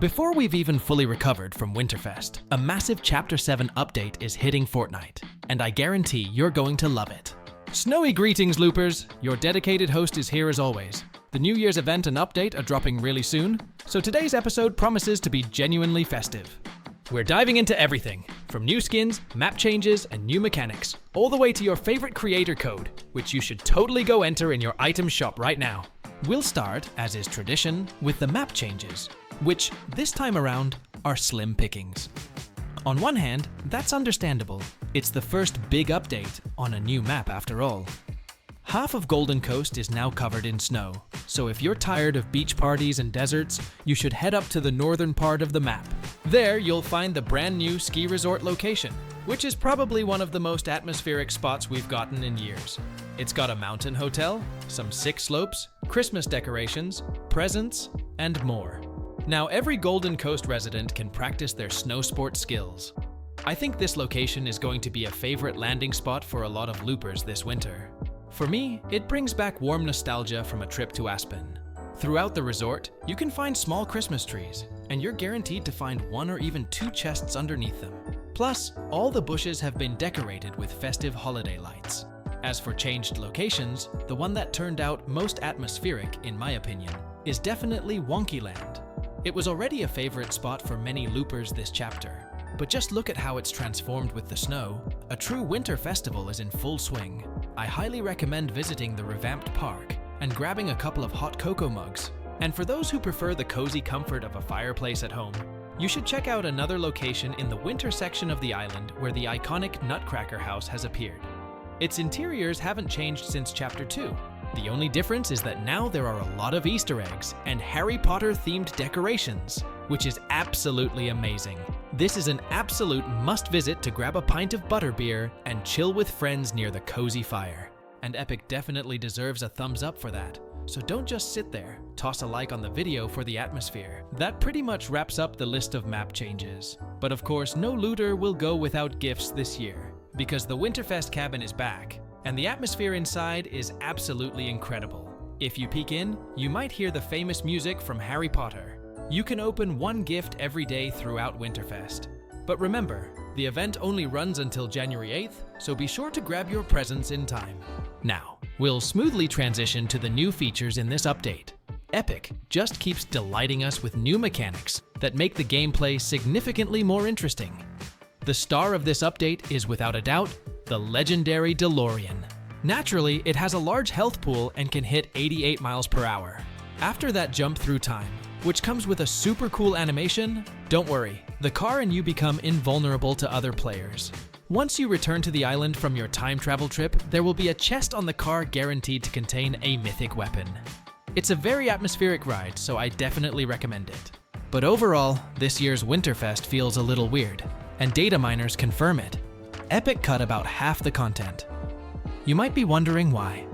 Before we've even fully recovered from Winterfest, a massive Chapter 7 update is hitting Fortnite, and I guarantee you're going to love it. Snowy greetings, loopers! Your dedicated host is here as always. The New Year's event and update are dropping really soon, so today's episode promises to be genuinely festive. We're diving into everything, from new skins, map changes, and new mechanics, all the way to your favorite creator code, which you should totally go enter in your item shop right now. We'll start, as is tradition, with the map changes, which, this time around, are slim pickings. On one hand, that's understandable. It's the first big update on a new map after all. Half of Golden Coast is now covered in snow, so if you're tired of beach parties and deserts, you should head up to the northern part of the map. There, you'll find the brand new ski resort location, which is probably one of the most atmospheric spots we've gotten in years. It's got a mountain hotel, some sick slopes, Christmas decorations, presents, and more. Now every Golden Coast resident can practice their snow sport skills. I think this location is going to be a favorite landing spot for a lot of loopers this winter. For me, it brings back warm nostalgia from a trip to Aspen. Throughout the resort, you can find small Christmas trees, and you're guaranteed to find one or even two chests underneath them. Plus, all the bushes have been decorated with festive holiday lights. As for changed locations, the one that turned out most atmospheric, in my opinion, is definitely Wonkyland. It was already a favorite spot for many loopers this chapter, but just look at how it's transformed with the snow. A true winter festival is in full swing. I highly recommend visiting the revamped park and grabbing a couple of hot cocoa mugs. And for those who prefer the cozy comfort of a fireplace at home, you should check out another location in the winter section of the island where the iconic Nutcracker House has appeared. Its interiors haven't changed since Chapter 2. The only difference is that now there are a lot of Easter eggs and Harry Potter-themed decorations, which is absolutely amazing. This is an absolute must-visit to grab a pint of butterbeer and chill with friends near the cozy fire. And Epic definitely deserves a thumbs up for that. So don't just sit there, toss a like on the video for the atmosphere. That pretty much wraps up the list of map changes. But of course, no looter will go without gifts this year, because the Winterfest cabin is back, and the atmosphere inside is absolutely incredible. If you peek in, you might hear the famous music from Harry Potter. You can open one gift every day throughout Winterfest. But remember, the event only runs until January 8th, so be sure to grab your presents in time. Now, we'll smoothly transition to the new features in this update. Epic just keeps delighting us with new mechanics that make the gameplay significantly more interesting. The star of this update is without a doubt the legendary DeLorean. Naturally, it has a large health pool and can hit 88 miles per hour. After that jump through time, which comes with a super cool animation, don't worry, the car and you become invulnerable to other players. Once you return to the island from your time travel trip, there will be a chest on the car guaranteed to contain a mythic weapon. It's a very atmospheric ride, so I definitely recommend it. But overall, this year's Winterfest feels a little weird, and data miners confirm it. Epic cut about half the content. You might be wondering why.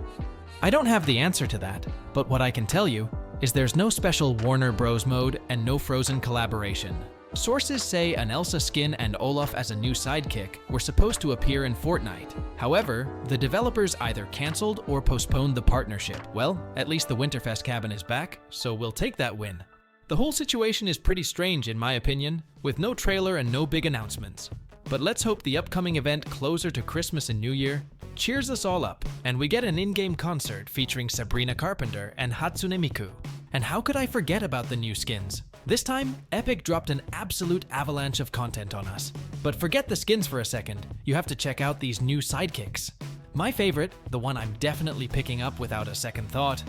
I don't have the answer to that, but what I can tell you is there's no special Warner Bros. Mode and no Frozen collaboration. Sources say an Elsa skin and Olaf as a new sidekick were supposed to appear in Fortnite. However, the developers either cancelled or postponed the partnership. Well, at least the Winterfest cabin is back, so we'll take that win. The whole situation is pretty strange in my opinion, with no trailer and no big announcements. But let's hope the upcoming event closer to Christmas and New Year cheers us all up, and we get an in-game concert featuring Sabrina Carpenter and Hatsune Miku. And how could I forget about the new skins? This time, Epic dropped an absolute avalanche of content on us. But forget the skins for a second, you have to check out these new sidekicks. My favorite, the one I'm definitely picking up without a second thought,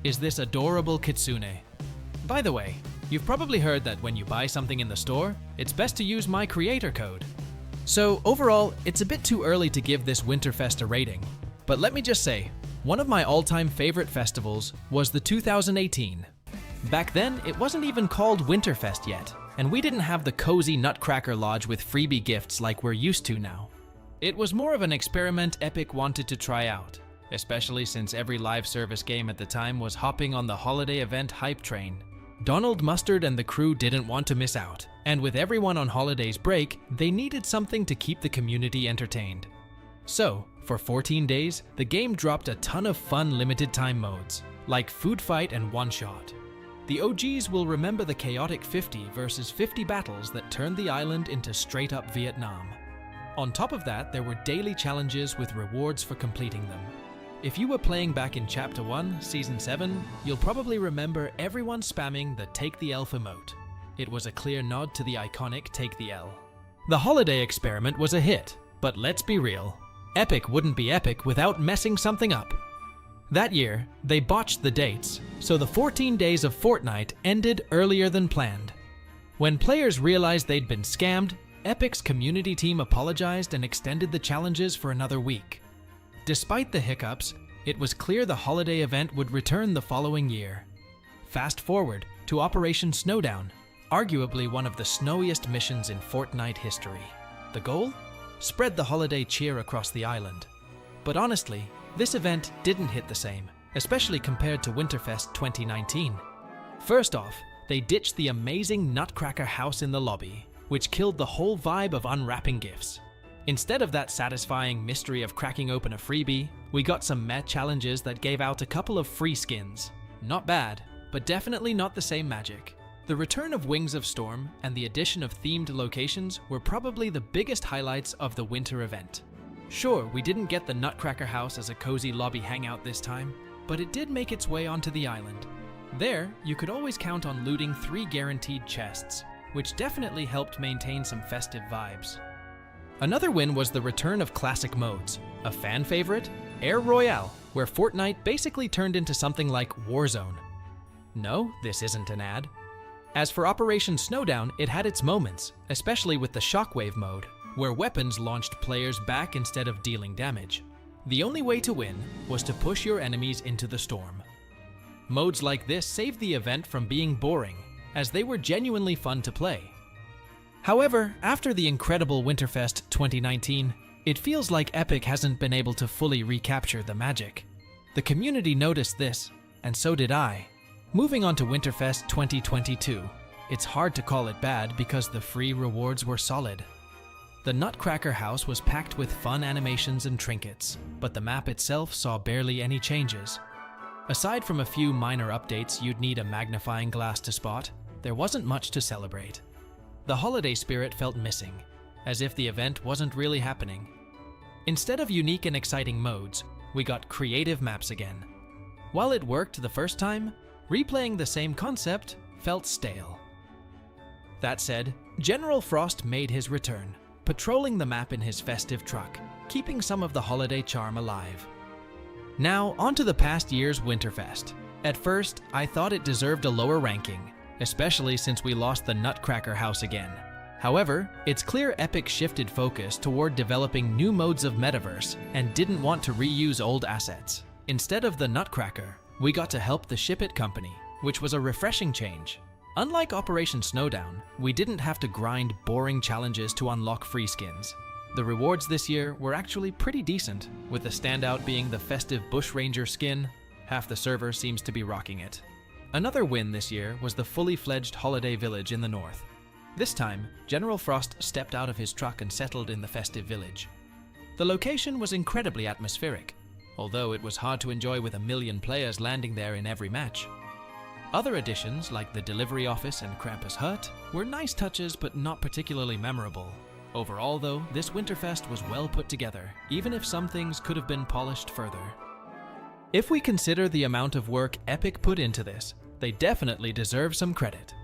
is this adorable kitsune. By the way, you've probably heard that when you buy something in the store, it's best to use my creator code. So overall, it's a bit too early to give this Winterfest a rating, but let me just say, one of my all-time favorite festivals was the 2018. Back then, it wasn't even called Winterfest yet, and we didn't have the cozy Nutcracker Lodge with freebie gifts like we're used to now. It was more of an experiment Epic wanted to try out, especially since every live service game at the time was hopping on the holiday event hype train. Donald Mustard and the crew didn't want to miss out, and with everyone on holidays break, they needed something to keep the community entertained. So, for 14 days, the game dropped a ton of fun limited time modes, like Food Fight and One Shot. The OGs will remember the chaotic 50 versus 50 battles that turned the island into straight-up Vietnam. On top of that, there were daily challenges with rewards for completing them. If you were playing back in Chapter 1, Season 7, you'll probably remember everyone spamming the Take the Elf emote. It was a clear nod to the iconic Take the L. The holiday experiment was a hit, but let's be real. Epic wouldn't be epic without messing something up. That year, they botched the dates, so the 14 days of Fortnite ended earlier than planned. When players realized they'd been scammed, Epic's community team apologized and extended the challenges for another week. Despite the hiccups, it was clear the holiday event would return the following year. Fast forward to Operation Snowdown, arguably one of the snowiest missions in Fortnite history. The goal? Spread the holiday cheer across the island. But honestly, this event didn't hit the same, especially compared to Winterfest 2019. First off, they ditched the amazing Nutcracker house in the lobby, which killed the whole vibe of unwrapping gifts. Instead of that satisfying mystery of cracking open a freebie, we got some meh challenges that gave out a couple of free skins. Not bad, but definitely not the same magic. The return of Wings of Storm and the addition of themed locations were probably the biggest highlights of the winter event. Sure, we didn't get the Nutcracker house as a cozy lobby hangout this time, but it did make its way onto the island. There, you could always count on looting 3 guaranteed chests, which definitely helped maintain some festive vibes. Another win was the return of classic modes. A fan favorite, Air Royale, where Fortnite basically turned into something like Warzone. No, this isn't an ad. As for Operation Snowdown, it had its moments, especially with the Shockwave mode, where weapons launched players back instead of dealing damage. The only way to win was to push your enemies into the storm. Modes like this saved the event from being boring, as they were genuinely fun to play. However, after the incredible Winterfest 2019, it feels like Epic hasn't been able to fully recapture the magic. The community noticed this, and so did I. Moving on to Winterfest 2022, it's hard to call it bad because the free rewards were solid. The Nutcracker house was packed with fun animations and trinkets, but the map itself saw barely any changes. Aside from a few minor updates you'd need a magnifying glass to spot, there wasn't much to celebrate. The holiday spirit felt missing, as if the event wasn't really happening. Instead of unique and exciting modes, we got creative maps again. While it worked the first time, replaying the same concept felt stale. That said, General Frost made his return, patrolling the map in his festive truck, keeping some of the holiday charm alive. Now, onto the past year's Winterfest. At first, I thought it deserved a lower ranking, especially since we lost the Nutcracker house again. However, it's clear Epic shifted focus toward developing new modes of metaverse and didn't want to reuse old assets. Instead of the Nutcracker, we got to help the Ship It company, which was a refreshing change. Unlike Operation Snowdown, we didn't have to grind boring challenges to unlock free skins. The rewards this year were actually pretty decent, with the standout being the festive Bushranger skin. Half the server seems to be rocking it. Another win this year was the fully fledged holiday village in the north. This time, General Frost stepped out of his truck and settled in the festive village. The location was incredibly atmospheric, although it was hard to enjoy with 1 million players landing there in every match. Other additions, like the delivery office and Krampus Hut, were nice touches but not particularly memorable. Overall though, this Winterfest was well put together, even if some things could have been polished further. If we consider the amount of work Epic put into this, they definitely deserve some credit.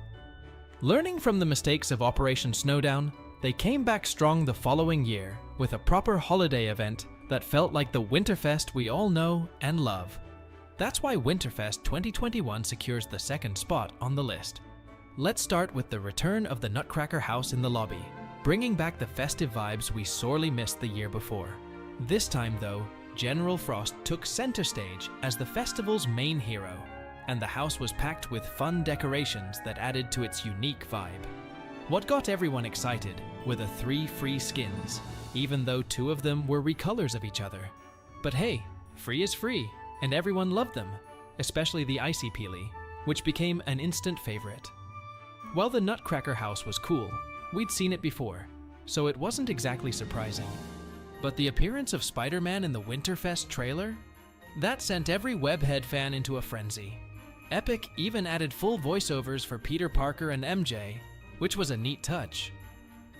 Learning from the mistakes of Operation Snowdown, they came back strong the following year with a proper holiday event that felt like the Winterfest we all know and love. That's why Winterfest 2021 secures the second spot on the list. Let's start with the return of the Nutcracker house in the lobby, bringing back the festive vibes we sorely missed the year before. This time though, General Frost took center stage as the festival's main hero, and the house was packed with fun decorations that added to its unique vibe. What got everyone excited were the 3 free skins, even though 2 of them were recolors of each other. But hey, free is free, and everyone loved them, especially the Icy Peely, which became an instant favorite. While the Nutcracker house was cool, we'd seen it before, so it wasn't exactly surprising. But the appearance of Spider-Man in the Winterfest trailer? That sent every Webhead fan into a frenzy. Epic even added full voiceovers for Peter Parker and MJ, which was a neat touch.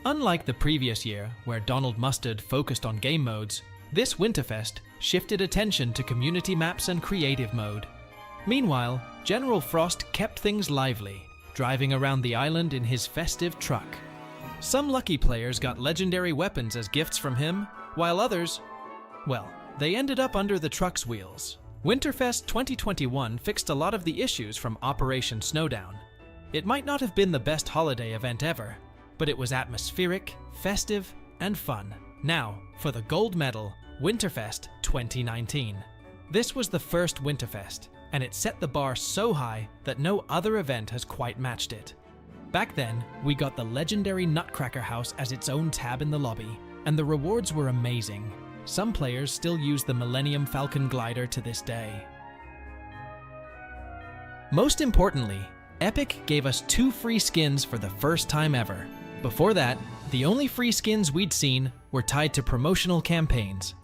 Unlike the previous year, where Donald Mustard focused on game modes, this Winterfest shifted attention to community maps and creative mode. Meanwhile, General Frost kept things lively, driving around the island in his festive truck. Some lucky players got legendary weapons as gifts from him, while others, well, they ended up under the truck's wheels. Winterfest 2021 fixed a lot of the issues from Operation Snowdown. It might not have been the best holiday event ever, but it was atmospheric, festive, and fun. Now, for the gold medal, Winterfest 2019. This was the first Winterfest, and it set the bar so high that no other event has quite matched it. Back then, we got the legendary Nutcracker House as its own tab in the lobby, and the rewards were amazing. Some players still use the Millennium Falcon glider to this day. Most importantly, Epic gave us 2 free skins for the first time ever. Before that, the only free skins we'd seen were tied to promotional campaigns.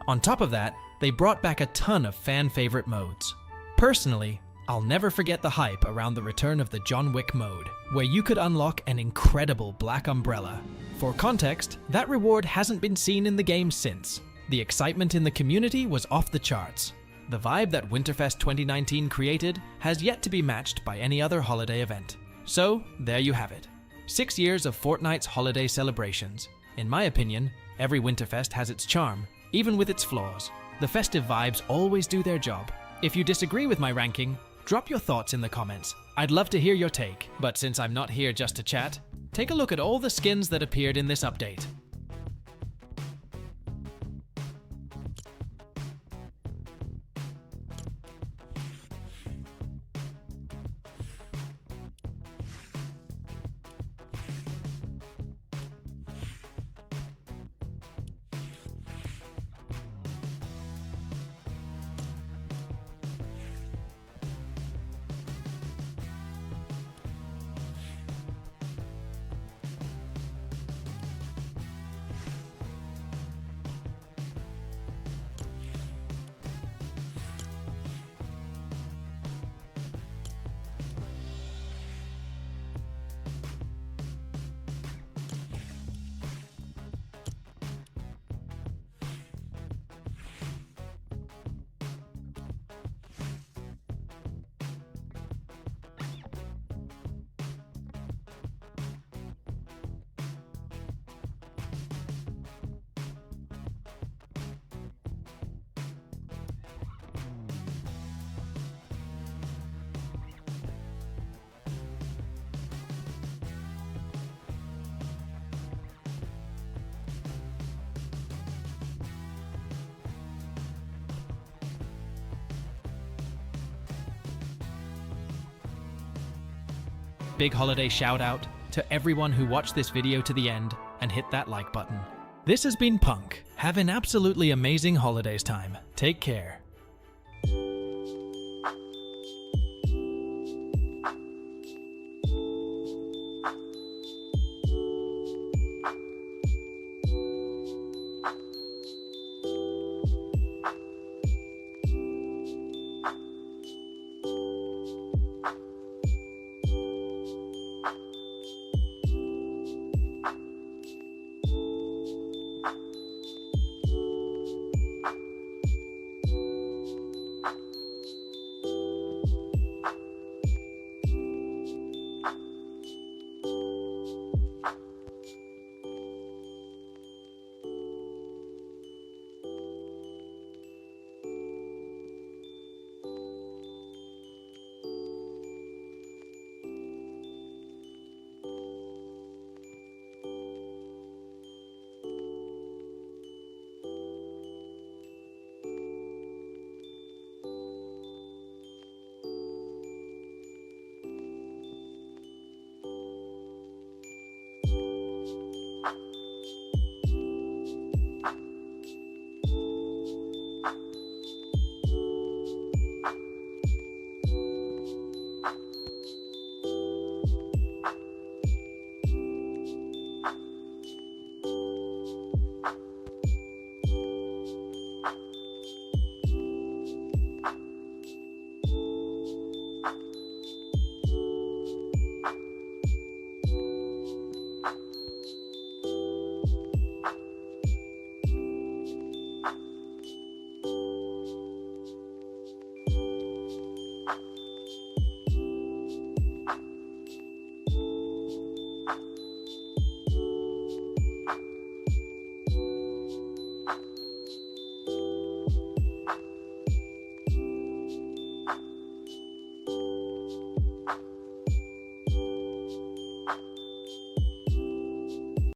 On top of that, they brought back a ton of fan-favorite modes. Personally, I'll never forget the hype around the return of the John Wick mode, where you could unlock an incredible black umbrella. For context, that reward hasn't been seen in the game since. The excitement in the community was off the charts. The vibe that Winterfest 2019 created has yet to be matched by any other holiday event. So, there you have it. 6 years of Fortnite's holiday celebrations. In my opinion, every Winterfest has its charm, even with its flaws. The festive vibes always do their job. If you disagree with my ranking, drop your thoughts in the comments. I'd love to hear your take, but since I'm not here just to chat, take a look at all the skins that appeared in this update. Big holiday shout out to everyone who watched this video to the end and hit that like button. This has been Punk. Have an absolutely amazing holidays time. Take care.